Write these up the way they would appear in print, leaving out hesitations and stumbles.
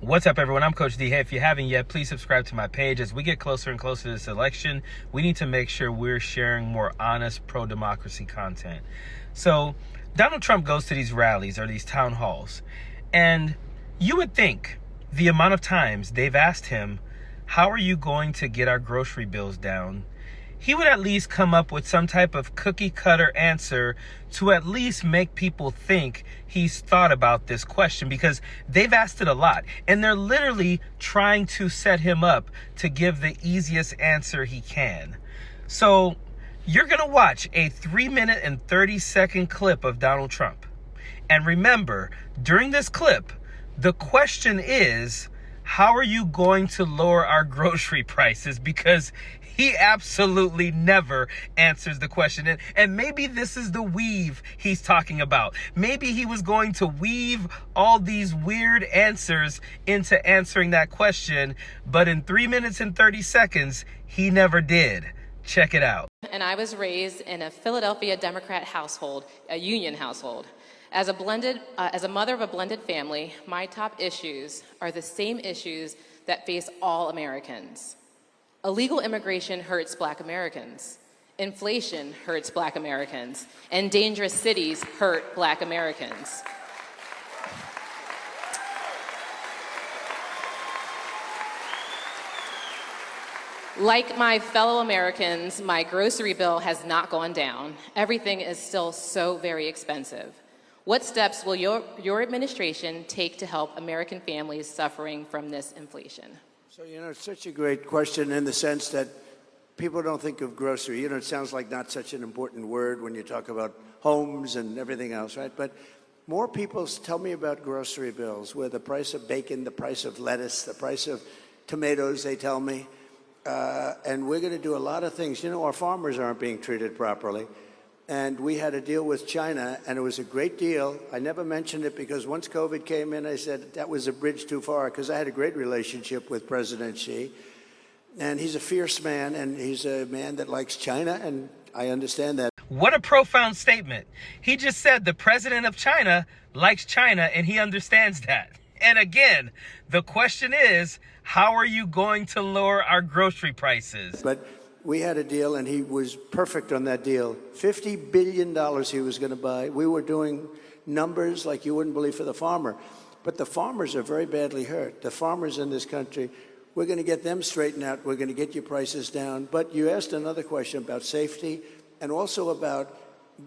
What's up, everyone? I'm Coach D. Hey, if you haven't yet, please subscribe to my page. As we get closer and closer to this election, we need to make sure we're sharing more honest pro-democracy content. So Donald Trump goes to these rallies or these town halls, and you would think the amount of times they've asked him, how are you going to get our grocery bills down? He would at least come up with some type of cookie cutter answer to at least make people think he's thought about this question, because they've asked it a lot and they're literally trying to set him up to give the easiest answer he can. So you're going to watch a 3-minute and 30-second clip of Donald Trump. And remember, during this clip, the question is, how are you going to lower our grocery prices? Because he absolutely never answers the question. And maybe this is the weave he's talking about. Maybe he was going to weave all these weird answers into answering that question, but in 3 minutes and 30 seconds, he never did. Check it out. And I was raised in a Philadelphia Democrat household, a union household. As a mother of a blended family, my top issues are the same issues that face all Americans. Illegal immigration hurts Black Americans. Inflation hurts Black Americans. And dangerous cities hurt Black Americans. Like my fellow Americans, my grocery bill has not gone down. Everything is still so very expensive. What steps will your administration take to help American families suffering from this inflation? So, it's such a great question in the sense that people don't think of grocery. It sounds like not such an important word when you talk about homes and everything else, right? But more people tell me about grocery bills, where the price of bacon, the price of lettuce, the price of tomatoes, they tell me. And we're going to do a lot of things. Our farmers aren't being treated properly. And we had a deal with China, and it was a great deal. I never mentioned it because once COVID came in, I said that was a bridge too far, because I had a great relationship with President Xi. And he's a fierce man, and he's a man that likes China, and I understand that. What a profound statement. He just said the president of China likes China, and he understands that. And again, the question is, how are you going to lower our grocery prices? But we had a deal, and he was perfect on that deal. $50 billion he was going to buy. We were doing numbers like you wouldn't believe for the farmer. But the farmers are very badly hurt. The farmers in this country, we're going to get them straightened out. We're going to get your prices down. But you asked another question about safety and also about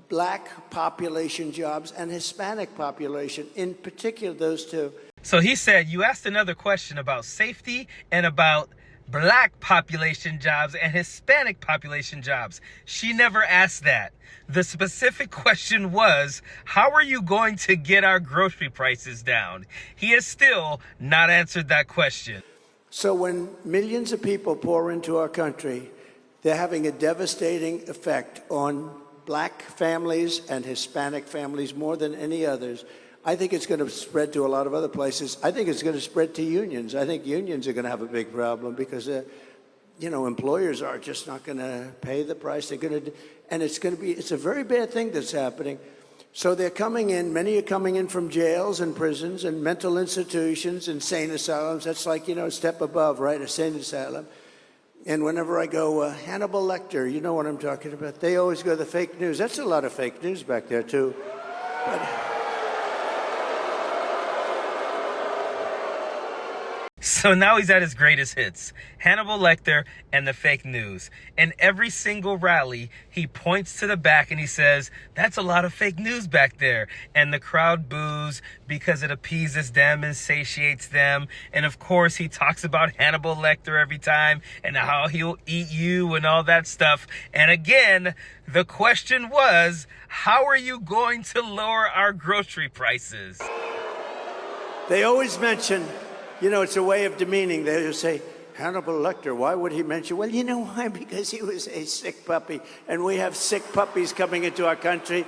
Black population jobs and Hispanic population, in particular those two. So he said, you asked another question about safety and about Black population jobs and Hispanic population jobs. She never asked that. The specific question was, how are you going to get our grocery prices down? He has still not answered that question. So when millions of people pour into our country, they're having a devastating effect on Black families and Hispanic families more than any others. I think it's going to spread to a lot of other places. I think it's going to spread to unions. I think unions are going to have a big problem because, employers are just not going to pay the price. They're going to, and it's a very bad thing that's happening. So they're coming in. Many are coming in from jails and prisons and mental institutions, insane asylums. That's like, a step above, right? A sane asylum. And whenever I go, Hannibal Lecter, you know what I'm talking about. They always go the fake news. That's a lot of fake news back there too. But, so now he's at his greatest hits, Hannibal Lecter and the fake news. And every single rally, he points to the back and he says, that's a lot of fake news back there. And the crowd boos because it appeases them and satiates them. And of course, he talks about Hannibal Lecter every time and how he'll eat you and all that stuff. And again, the question was, how are you going to lower our grocery prices? They always mention, it's a way of demeaning. They just say, Hannibal Lecter, why would he mention? Well, you know why? Because he was a sick puppy, and we have sick puppies coming into our country.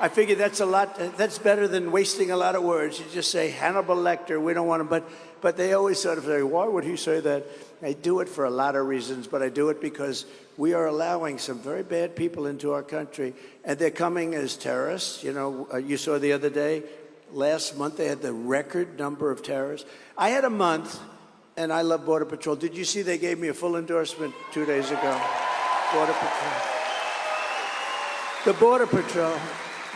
I figure that's better than wasting a lot of words. You just say Hannibal Lecter, we don't want him, but they always sort of say, why would he say that? I do it for a lot of reasons, but I do it because we are allowing some very bad people into our country, and they're coming as terrorists. You saw the other day, Last month, they had the record number of terrorists. I had a month, and I love Border Patrol. Did you see they gave me a full endorsement 2 days ago? Border Patrol. The Border Patrol.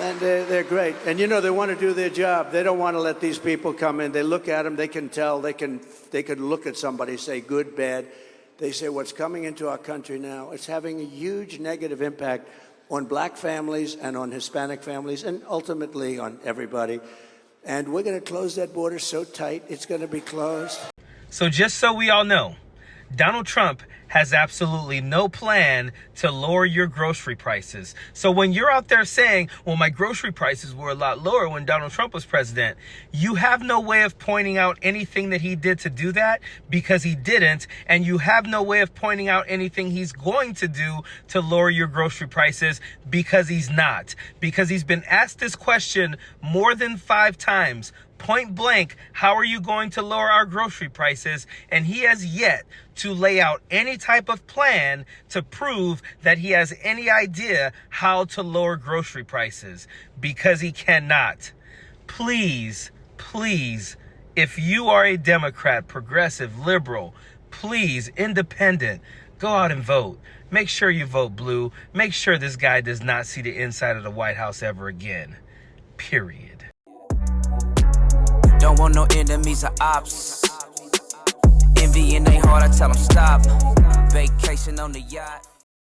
And they're great. And, you know, they want to do their job. They don't want to let these people come in. They look at them. They can tell. They can look at somebody, say good, bad. They say what's coming into our country now, it's having a huge negative impact on black families and on Hispanic families and ultimately on everybody. And we're going to close that border so tight, it's going to be closed. So just so we all know, Donald Trump has absolutely no plan to lower your grocery prices. So when you're out there saying, well, my grocery prices were a lot lower when Donald Trump was president, you have no way of pointing out anything that he did to do that, because he didn't. And you have no way of pointing out anything he's going to do to lower your grocery prices, because he's not. Because he's been asked this question more than 5 times. Point blank, how are you going to lower our grocery prices? And he has yet to lay out any type of plan to prove that he has any idea how to lower grocery prices, because he cannot. Please, please, if you are a Democrat, progressive, liberal, please, independent, go out and vote. Make sure you vote blue. Make sure this guy does not see the inside of the White House ever again. Period. Don't want no enemies or ops. Envy in they heart, I tell them stop. Vacation on the yacht.